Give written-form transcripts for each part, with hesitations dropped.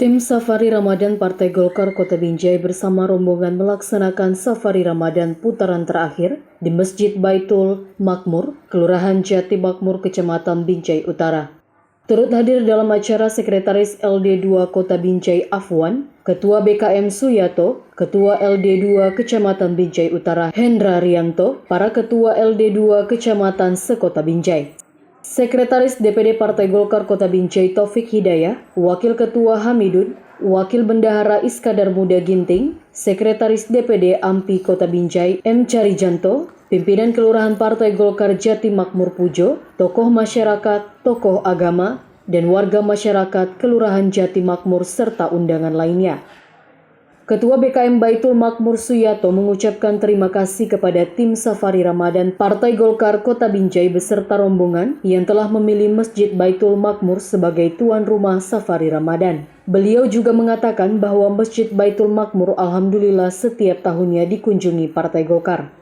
Tim Safari Ramadan Partai Golkar Kota Binjai bersama rombongan melaksanakan Safari Ramadan putaran terakhir di Masjid Baitul Makmur, Kelurahan Jati Makmur, Kecamatan Binjai Utara. Turut hadir dalam acara Sekretaris LD2 Kota Binjai Afwan, Ketua BKM Suyato, Ketua LD2 Kecamatan Binjai Utara Hendra Rianto, para Ketua LD2 Kecamatan Sekota Binjai. Sekretaris DPD Partai Golkar Kota Binjai Taufik Hidayah, Wakil Ketua Hamidun, Wakil Bendahara Iskandar Muda Ginting, Sekretaris DPD AMPI Kota Binjai M. Carijanto, pimpinan Kelurahan Partai Golkar Jati Makmur Pujo, tokoh masyarakat, tokoh agama, dan warga masyarakat Kelurahan Jati Makmur serta undangan lainnya. Ketua BKM Baitul Makmur Suyato mengucapkan terima kasih kepada tim Safari Ramadan Partai Golkar Kota Binjai beserta rombongan yang telah memilih Masjid Baitul Makmur sebagai tuan rumah Safari Ramadan. Beliau juga mengatakan bahwa Masjid Baitul Makmur alhamdulillah setiap tahunnya dikunjungi Partai Golkar.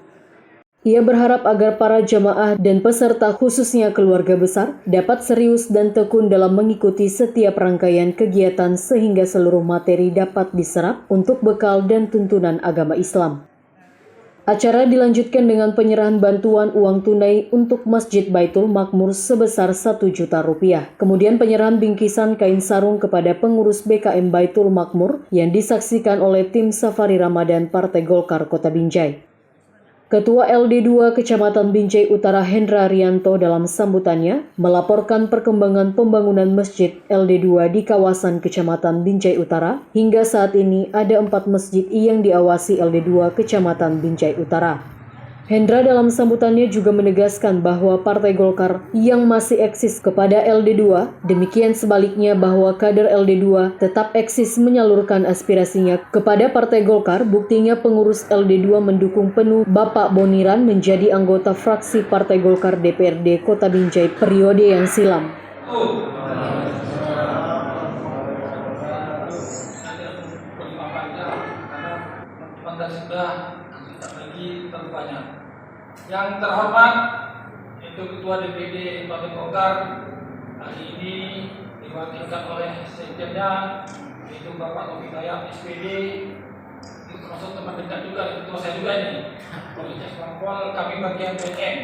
Ia berharap agar para jamaah dan peserta khususnya keluarga besar dapat serius dan tekun dalam mengikuti setiap rangkaian kegiatan sehingga seluruh materi dapat diserap untuk bekal dan tuntunan agama Islam. Acara dilanjutkan dengan penyerahan bantuan uang tunai untuk Masjid Baitul Makmur sebesar 1 juta rupiah. Kemudian penyerahan bingkisan kain sarung kepada pengurus BKM Baitul Makmur yang disaksikan oleh tim Safari Ramadan Partai Golkar Kota Binjai. Ketua LD2 Kecamatan Binjai Utara Hendra Rianto dalam sambutannya melaporkan perkembangan pembangunan Masjid LD2 di kawasan Kecamatan Binjai Utara. Hingga saat ini ada 4 masjid yang diawasi LD2 Kecamatan Binjai Utara. Hendra dalam sambutannya juga menegaskan bahwa Partai Golkar yang masih eksis kepada LD2, demikian sebaliknya bahwa kader LD2 tetap eksis menyalurkan aspirasinya kepada Partai Golkar. Buktinya pengurus LD2 mendukung penuh Bapak Boniran menjadi anggota fraksi Partai Golkar DPRD Kota Binjai periode yang silam. Yang terhormat itu Ketua DPD Partai Golkar hari ini diwakilkan oleh sekjennya yaitu Bapak Taufik Hidayah SPD, itu termasuk teman dekat juga, ketua saya juga ini Polres Lampung, kami bagian BKM.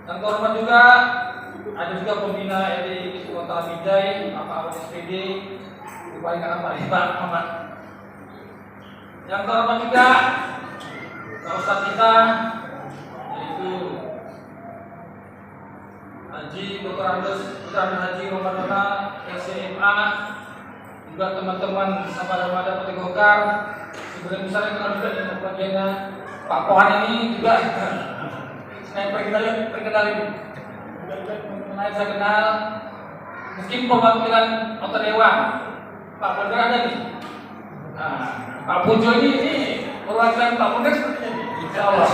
Yang terhormat juga ada juga pembina LD Kota Binjai Bapak Awal SPD, diparingkan Pak Ahmad. Yang terhormat juga Ustaz kita yaitu Haji Dr. Andes Haji Romadona SMA, juga teman-teman sahabat Ramadan Partai Golkar, sebagian besar yang juga di bagiannya Pak Pohan ini juga saya perkenalin saya kenal mungkin perwakilan Kota Dewan Pak Polder ada nih. Nah, Pak Pujo ini perwakilan Pak Polder seperti ini. Insya Allah.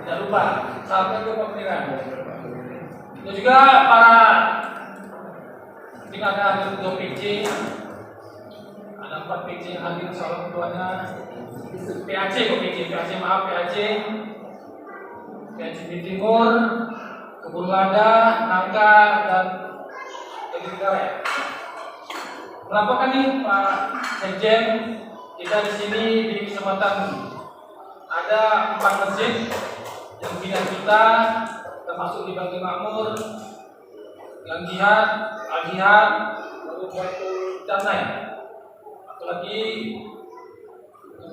Tidak lupa sampai ke pemilihan. Itu juga para mungkin ada 2 PC, ada 4 PC yang hadir, insya Allah keduanya PAC di Timur, Kebun Lada, Nangka, dan Negara. Melaporkan nih Pak Sekjen, kita di sini di kesempatan ada 4 masjid yang bina kita, termasuk di Baitul Makmur, yang jihad, al-jihad, lalu Baitul Janai, atau lagi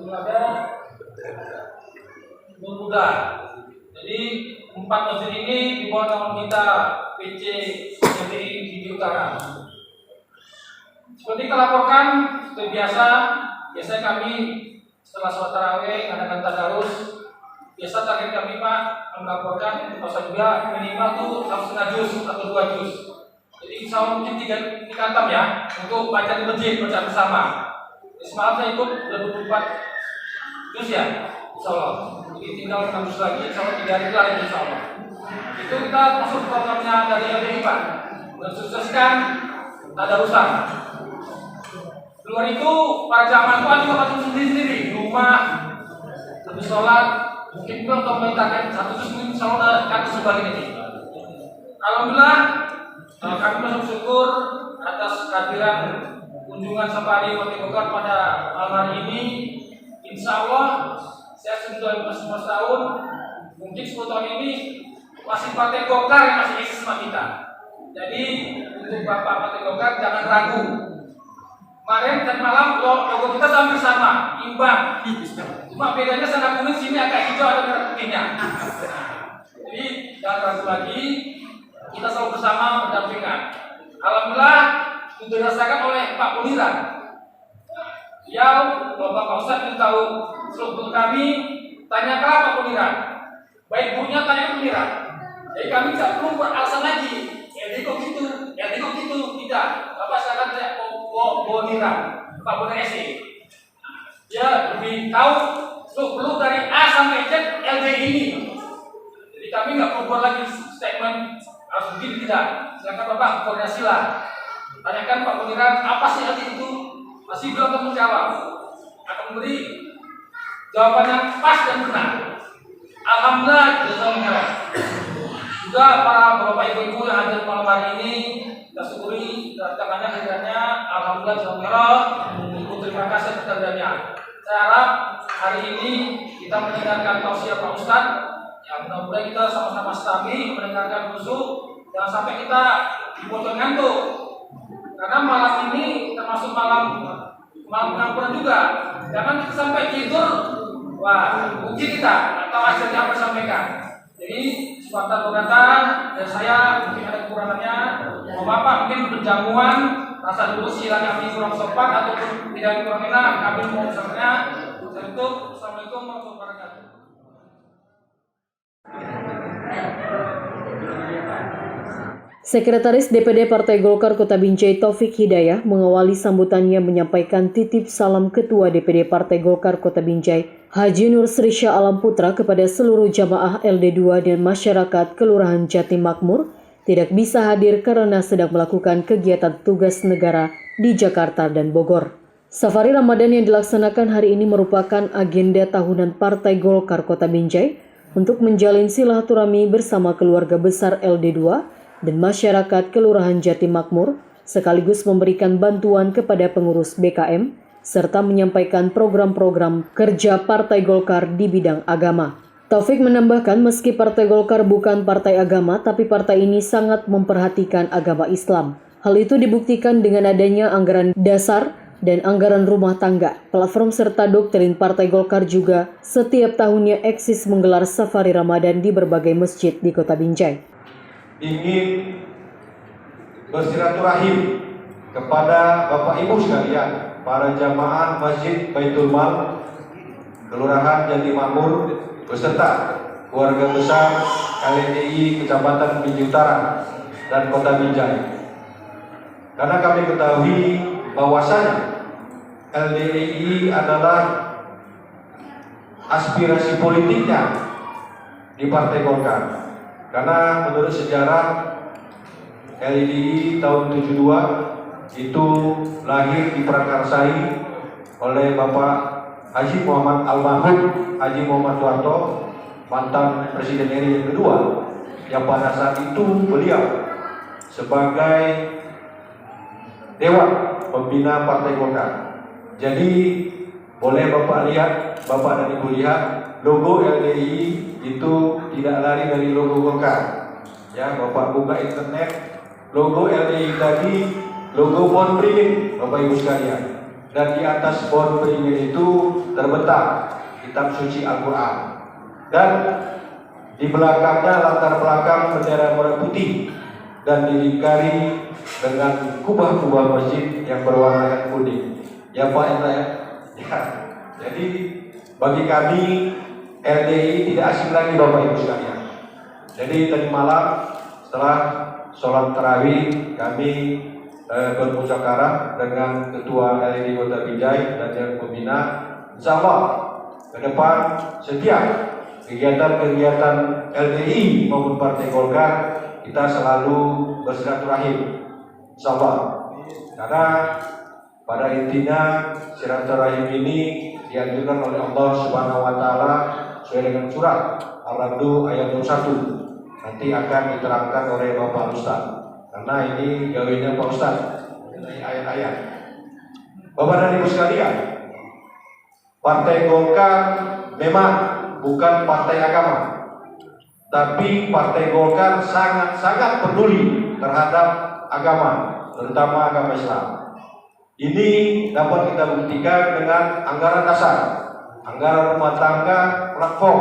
ada Buddha. Jadi 4 masjid ini di bawah nama kita PC di Utara. Seperti kita laporkan, seperti biasanya kami setelah sholat tarawih mengadakan tadarus. Biasa target kami Pak melaporkan untuk puasa juga minimal tuh 1,5 juz atau 2 juz. Jadi insya Allah mungkin 3 khatam ya untuk baca di masjid, baca bersama. Semalam saya ikut udah 24 juz ya, insya Allah. Jadi tinggal 6 juz lagi, insya Allah 3 hari lagi insya Allah. Itu kita masuk programnya dari LDI Pak, dan sukseskan tadarusan. Luar itu para jamaah itu ada masuk sendiri-sendiri di rumah, habis sholat, mungkin juga untuk memintakan 1 juz mungkin insya Allah kata sebagai ini. Alhamdulillah kami bersyukur atas kehadiran safari Partai Golkar pada malam hari ini. Insya Allah saya sudah 19 tahun, mungkin 10 tahun ini masih Partai Golkar yang masih eksis sama kita. Jadi untuk Bapak Partai Golkar jangan ragu. Kemarin dan malam logo kita hampir sama, imbang. Cuma bedanya sana kuning sini agak hijau ada merah putihnya. Jadi jangan ragu lagi, kita selalu bersama berdampingan. Alhamdulillah sudah dirasakan oleh Pak Puniran. Beliau, kalau Bapak Ustadz itu tahu struktur kami, tanyakan Pak Puniran. Baik buruknya tanya ke Puniran. Jadi kami tidak perlu beralasan lagi. Jadi kok gitu, tidak. Bapak sekarang saya Puniran, Pak Puniran SE. Dia lebih tahu struktur dari A sampai Z LDI ini. Jadi kami nggak perlu buat lagi statement harus begini, tidak. Silakan Bapak koordinasilah. Tanyakan Pak Puniran apa sih LDI itu, masih belum akan menjawab. Akan memberi jawaban yang pas dan benar. Alhamdulillah jazakallahu. Juga para bapak ibu-ibu yang hadir malam hari ini, kita syukuri kedatangannya hadirnya. Alhamdulillah jazakallahu. Terima kasih atas kehadirannya. Saya harap hari ini kita mendengarkan tausiah Pak Ustadz. Ya mudah-mudahan kita sama-sama stabil mendengarkan khusus. Jangan sampai kita dipotong ngantuk. Karena malam ini termasuk malam pengampunan juga. Jangan kita sampai tidur, wah uji kita atau hasilnya apa disampaikan. Jadi kesempatan pengatakan dan saya mungkin ada kekurangannya. Mohon maaf Pak, mungkin berjamuan rasa dulu silahkan kami kurang sopan ataupun tidak kurang enak kami mau misalnya. Assalamualaikum warahmatullahi wabarakatuh. Sekretaris DPD Partai Golkar Kota Binjai Taufik Hidayah mengawali sambutannya menyampaikan titip salam Ketua DPD Partai Golkar Kota Binjai Haji Nur Srisya Alam Putra kepada seluruh jamaah LD2 dan masyarakat Kelurahan Jati Makmur tidak bisa hadir karena sedang melakukan kegiatan tugas negara di Jakarta dan Bogor. Safari Ramadan yang dilaksanakan hari ini merupakan agenda tahunan Partai Golkar Kota Binjai untuk menjalin silaturahmi bersama keluarga besar LD2 dan masyarakat Kelurahan Jati Makmur, sekaligus memberikan bantuan kepada pengurus BKM, serta menyampaikan program-program kerja Partai Golkar di bidang agama. Taufik menambahkan meski Partai Golkar bukan partai agama, tapi partai ini sangat memperhatikan agama Islam. Hal itu dibuktikan dengan adanya anggaran dasar dan anggaran rumah tangga. Platform serta doktrin Partai Golkar juga setiap tahunnya eksis menggelar safari Ramadan di berbagai masjid di Kota Binjai. Ingin bersilaturahim kepada Bapak Ibu sekalian, para jamaah Masjid Baitul Mal, Kelurahan Jati Makmur, beserta keluarga besar LDI Kecamatan Binjai Utara dan Kota Binjai. Karena kami ketahui bahwasanya LDI adalah aspirasi politiknya di Partai Golkar. Karena menurut sejarah LDI tahun 72 itu lahir diprakarsai oleh Bapak Haji Muhammad Almarhum Haji Muhammad Soeharto, mantan Presiden RI yang kedua, yang pada saat itu beliau sebagai Dewan Pembina Partai Golkar. Jadi boleh Bapak lihat, Bapak dan Ibu lihat, logo LDI itu tidak lari dari logo Golkar. Ya, Bapak buka internet, logo LDI tadi logo pohon beringin, Bapak Ibu sekalian. Dan di atas pohon beringin itu terbentang kitab suci Al-Quran. Dan di belakangnya latar belakang bendera merah putih dan dilingkari dengan kubah-kubah masjid yang berwarna kuning. Ya Pak ya. Ya. Jadi bagi kami LDI tidak asing lagi Bapak Ibu sekalian. Jadi tadi malam setelah sholat tarawih kami bermusyawarah dengan Ketua LDI Kota Binjai dan Dewan Pembina. Insya Allah ke depan setiap kegiatan-kegiatan LDI maupun Partai Golkar kita selalu bersilaturahim. Insya Allah. Karena pada intinya silaturahim ini dianjurkan oleh Allah Subhanahu Wa Taala sesuai dengan surat Al-Ra'd ayat 21. Nanti akan diterangkan oleh Bapak Ustaz. Karena ini gawinya Pak Ustaz dari ayat-ayat. Bapak dan Ibu sekalian, Partai Golkar memang bukan partai agama, tapi Partai Golkar sangat-sangat peduli terhadap agama, terutama agama Islam. Ini dapat kita buktikan dengan anggaran dasar, anggaran rumah tangga, platform,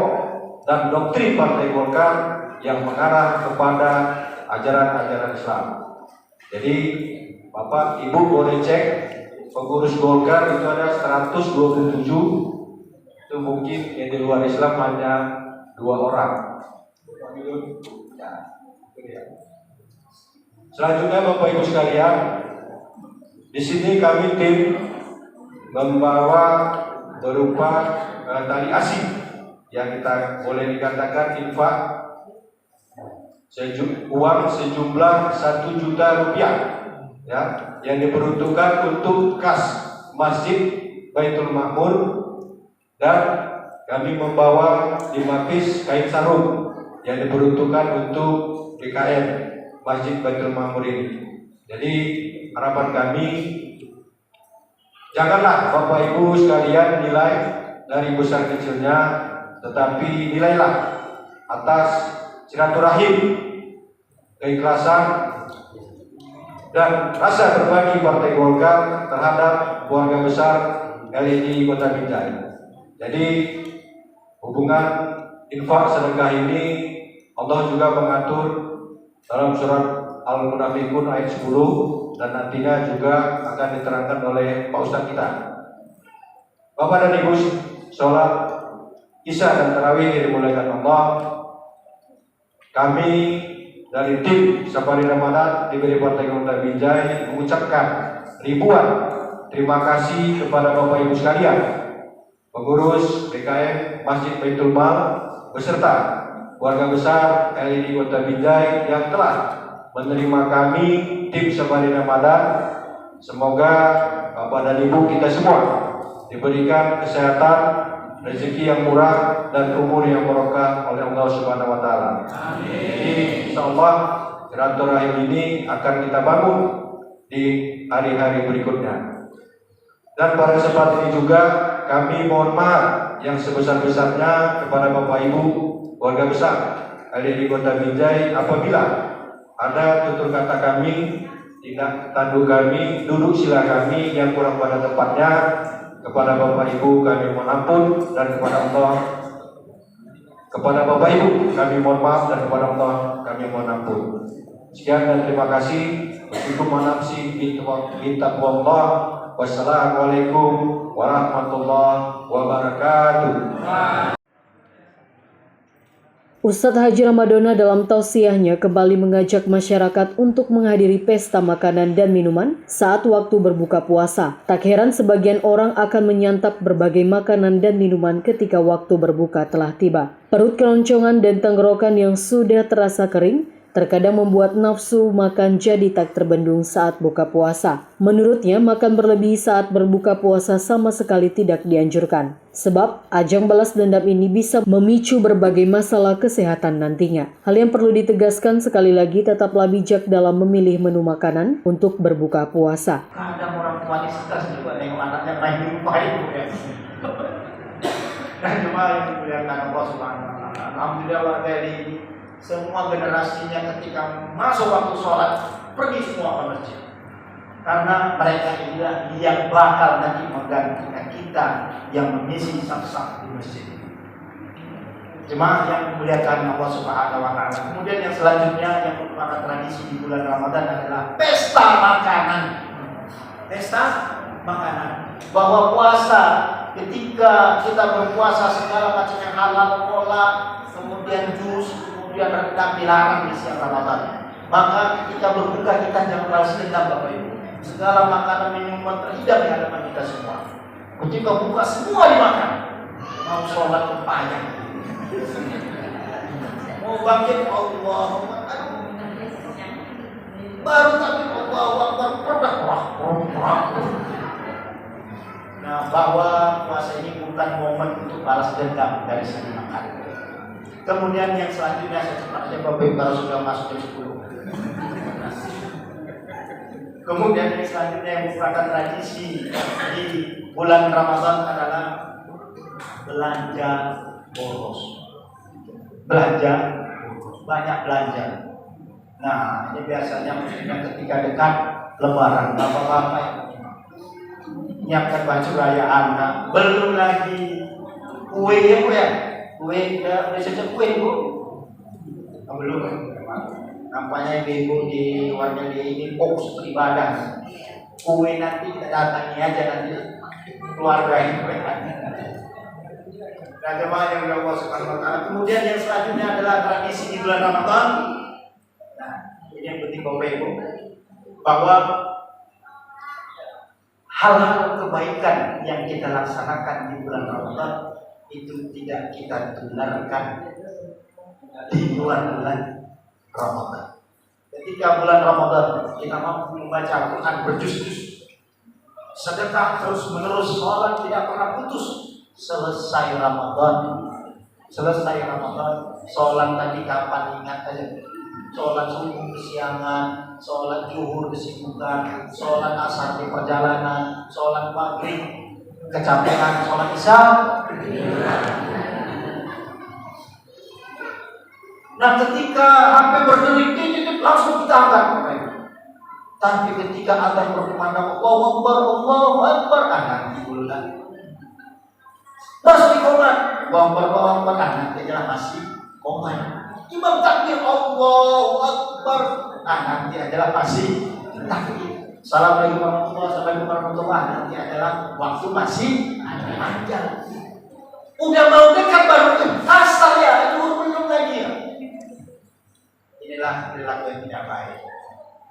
dan doktrin Partai Golkar yang mengarah kepada ajaran-ajaran Islam. Jadi Bapak Ibu boleh cek pengurus Golkar itu ada 127, itu mungkin yang di luar Islam hanya 2 orang. Selanjutnya Bapak Ibu sekalian, di sini kami tim membawa berupa tali asih yang kita boleh dikatakan infak uang sejumlah 1 juta rupiah, ya, yang diperuntukkan untuk kas Masjid Baitul Makmur, dan kami membawa 5 piece kain sarung yang diperuntukkan untuk PKM Masjid Baitul Makmur ini. Jadi harapan kami, janganlah Bapak Ibu sekalian nilai dari besar kecilnya, tetapi nilailah atas silaturahim, keikhlasan, dan rasa berbagi Partai Golkar terhadap keluarga besar LNI Kota Binjai. Jadi hubungan infak sedekah ini Allah juga mengatur dalam surat Al-Munafikun ayat 10, dan nantinya juga akan diterangkan oleh Pak Ustadz kita. Bapak dan Ibu, sholat Isya dan Tarawih yang dimuliakan Allah, kami dari tim Safari Ramadan DPD Partai Golkar Binjai mengucapkan ribuan terima kasih kepada Bapak Ibu sekalian, pengurus PKM Masjid Baitul Mal beserta keluarga besar LNI Kota Binjai yang telah menerima kami tim Safari Ramadan. Semoga Bapak dan Ibu kita semua diberikan kesehatan, rezeki yang murah, dan umur yang barokah oleh Allah Subhanahu wa taala. Jadi insyaallah silaturahim ini akan kita bangun di hari-hari berikutnya. Dan pada kesempatan ini juga kami mohon maaf yang sebesar-besarnya kepada Bapak Ibu keluarga besar LNI Kota Binjai apabila ada tutur kata kami, tindak tanduk kami, duduk sila kami yang kurang pada tempatnya. Kepada Bapak Ibu kami mohon ampun, dan kepada Allah, kepada Bapak Ibu kami mohon maaf, dan kepada Allah kami mohon ampun. Sekian dan terima kasih. Wassalamualaikum warahmatullahi wabarakatuh. Ustadz Haji Ramadona dalam tausiahnya kembali mengajak masyarakat untuk menghadiri pesta makanan dan minuman saat waktu berbuka puasa. Tak heran sebagian orang akan menyantap berbagai makanan dan minuman ketika waktu berbuka telah tiba. Perut keloncongan dan tenggorokan yang sudah terasa kering terkadang membuat nafsu makan jadi tak terbendung saat buka puasa. Menurutnya, makan berlebih saat berbuka puasa sama sekali tidak dianjurkan. Sebab, ajang balas dendam ini bisa memicu berbagai masalah kesehatan nantinya. Hal yang perlu ditegaskan sekali lagi, tetaplah bijak dalam memilih menu makanan untuk berbuka puasa. Kadang orang tua stres juga nengok anaknya main lupa ya. Dan cuma yang dimuliakan Allah Subhanahu wa taala. Alhamdulillah warga ini semua generasinya ketika masuk waktu sholat pergi semua ke masjid, karena mereka inilah yang bakal nanti menggantikan kita yang mengisi saf-saf di masjid. Jemaah yang memuliakan Allah Subhanahu wa taala. Kemudian yang selanjutnya yang merupakan tradisi di bulan Ramadan adalah pesta makanan. Pesta makanan. Bahwa puasa, ketika kita berpuasa segala macam yang halal, kolak, kemudian jus, kemudian rendang dilarang di siang Ramadan. Maka ketika berbuka kita jangan balas dendam Bapak Ibu. Segala makanan minuman terhidang di hadapan kita semua. Ketika buka semua dimakan. Mau sholat payah. Mau bangkit Allahumma baru tapi Allahu Akbar berdakwah. Nah, bahwa puasa ini bukan momen untuk balas dendam dari segi makan. Kemudian yang selanjutnya secepatnya Bapak Ibu sudah masuk jam 10. Kemudian yang selanjutnya yang merupakan tradisi di bulan Ramadan adalah belanja boros. Belanja, banyak belanja. Nah, ini biasanya maksudnya ketika dekat Lebaran, bapak-bapak nyiapkan baju raya anak, belum lagi kue ya bu ya, kue udah sejak kue bu, belum. Nampaknya ibu di warga ini fokus beribadah. Kue nanti kita datangi aja nanti keluarga ini. Nah, jemaah yang Allah Subhanahu wa taala. Kemudian yang selanjutnya adalah tradisi di bulan Ramadan. Nah, ini yang penting Bapak Ibu, bahwa hal-hal kebaikan yang kita laksanakan di bulan Ramadan itu tidak kita tularkan di luar bulan Ramadan. Ketika bulan Ramadan kita mampu membaca Al-Quran berjus-jus, sedekah terus menerus, sholat tidak pernah putus. Selesai Ramadan, sholat tadi kapan ingat aja. Sholat subuh kesiangan, sholat zuhur kesibukan, sholat asar di perjalanan, sholat maghrib kecapean, sholat isya. Nah, ketika HP berdetik langsung kita angkat. Tapi ketika adzan berkumandang Allahu Akbar, anak diulang. Masuk di komat, Allahu Akbar, nanti adalah masih komat. Imam takbir Allahu Akbar, nanti adalah masih takbir. Assalamualaikum warahmatullahi, nanti adalah waktu masih panjang. Udah mau dekat baru asal ya, belum lagi ya. Inilah perilaku yang tidak baik.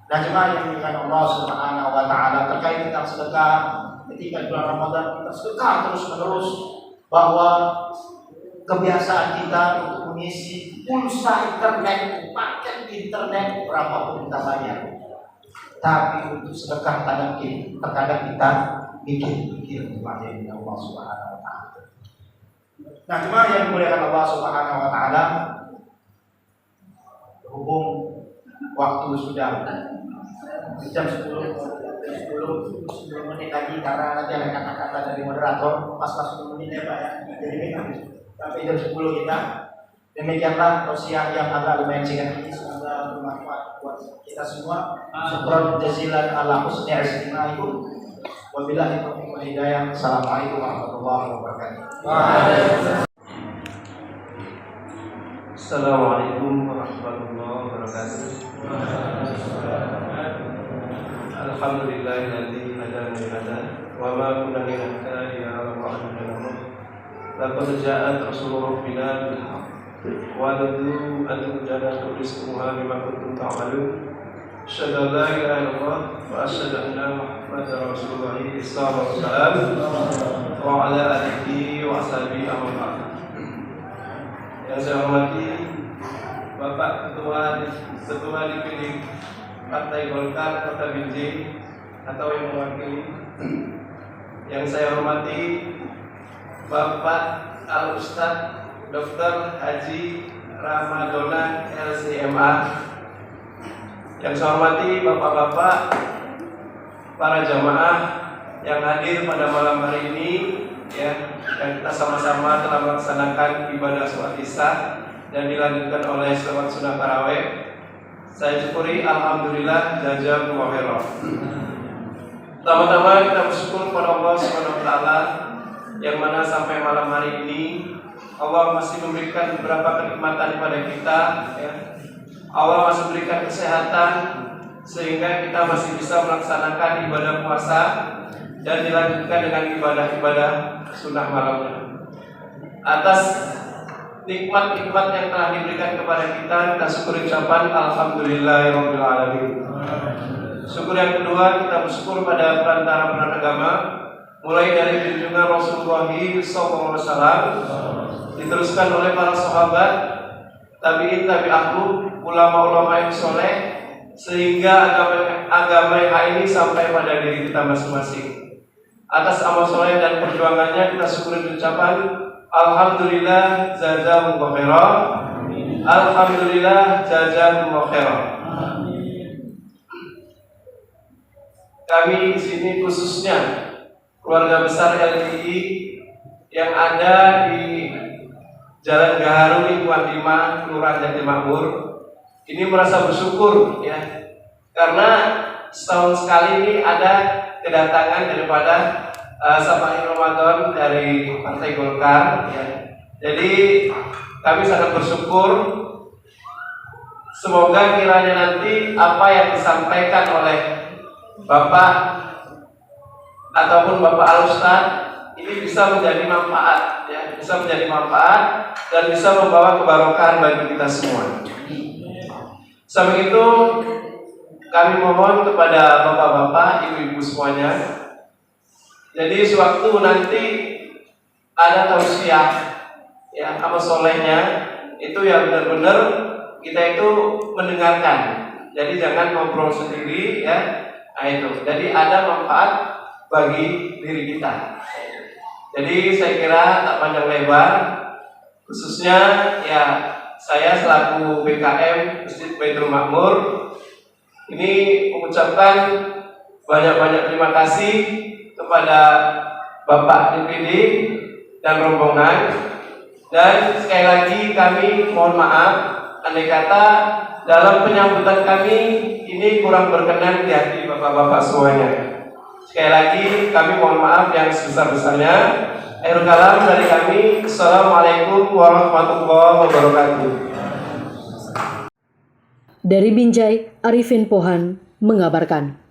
Nah, jemaah yang dimuliakan Allah Subhanahu wa taala, terkait tentang sedekah ketika bulan Ramadan, kita sedekah terus menerus, bahwa kebiasaan kita untuk mengisi pulsa internet, paket internet berapapun kita bayar. Tapi untuk sedekah terkadang kita mikir-mikir kepada Allah Subhanahu wa taala. Nah, jemaah yang dimuliakan Allah Subhanahu wa taala, berhubung waktu sudah jam 10 menit lagi, karena nanti ada kata-kata dari moderator pas 10 menit ya Pak ya, jadi sampai jam 10 kita. Demikianlah tausiah yang agak lumayan singkat ini, semoga bermanfaat buat kita semua. Syukran jazilan ala husni istimaikum. Wabillahi taufiq wal hidayah. Assalamualaikum warahmatullahi wabarakatuh. Assalamualaikum warahmatullahi wabarakatuh. Alhamdulillahilladzi hadana li hadza wa ma kunna linahtadiya lawla an hadana. Laqad ja'at rasulur rabbina bil haqq wa nadu an tujada rizquha bima kuntum ta'malun. Asyhadu an la ilaha illallah wa asyhadu anna Muhammadar Rasulullah sallallahu alaihi wasallam wa ala alihi wa sahbihi amma ba'd. Yang saya hormati Bapak Ketua dipilih Partai Golkar Kota Binjai atau yang mewakili. Yang saya hormati Bapak Al-Ustadz Dr. Haji Ramadona LCMA. Yang saya hormati Bapak-bapak, para jamaah yang hadir pada malam hari ini, ya, dan kita sama-sama telah melaksanakan ibadah sholat isya dan dilanjutkan oleh sholat sunnah tarawih. Saya syukuri, alhamdulillah, jazakumullah khairan. Pertama-tama kita bersyukur kepada Allah Subhanahu wa taala yang mana sampai malam hari ini Allah masih memberikan beberapa kenikmatan kepada kita, ya. Allah masih memberikan kesehatan sehingga kita masih bisa melaksanakan ibadah puasa dan dilanjutkan dengan ibadah-ibadah sunnah malamnya. Atas nikmat-nikmat yang telah diberikan kepada kita syukuri ucapan alhamdulillahirabbil alamin. Syukur yang kedua, kita bersyukur pada perantara agama, mulai dari junjungan Rasulullah SAW, diteruskan oleh para sahabat, tabi'in, tabi'ahum, ulama-ulama yang soleh, sehingga agama yang ini sampai pada diri kita masing-masing. Atas amal soleh dan perjuangannya kita syukuri ucapan alhamdulillah jazakumullah khairan. Alhamdulillah jazakumullah khairan. kami di sini khususnya keluarga besar LDI yang ada di Jalan Gaharu Lingkungan 5, Kelurahan Jati Makmur, ini merasa bersyukur ya, karena setahun sekali ini ada kedatangan daripada Safari Ramadan dari Partai Golkar ya. Jadi kami sangat bersyukur. Semoga kiranya nanti apa yang disampaikan oleh Bapak ataupun Bapak Al-Ustaz ini bisa menjadi manfaat ya, bisa menjadi manfaat dan bisa membawa kebarokahan bagi kita semua. Sampai itu kami mohon kepada bapak-bapak, ibu-ibu semuanya. Jadi sewaktu nanti ada tausiah ya, amal solehnya itu ya benar-benar kita itu mendengarkan. Jadi jangan ngobrol sendiri ya. Nah itu. Jadi ada manfaat bagi diri kita. Jadi saya kira tak panjang lebar, khususnya ya saya selaku BKM Masjid Baitul Makmur ini mengucapkan banyak-banyak terima kasih kepada Bapak DPD dan rombongan, dan sekali lagi kami mohon maaf andai kata dalam penyambutan kami ini kurang berkenan di hati bapak-bapak semuanya. Sekali lagi kami mohon maaf yang sebesar-besarnya. Akhirul kalam dari kami. Assalamualaikum warahmatullahi wabarakatuh. Dari Binjai, Arifin Pohan mengabarkan.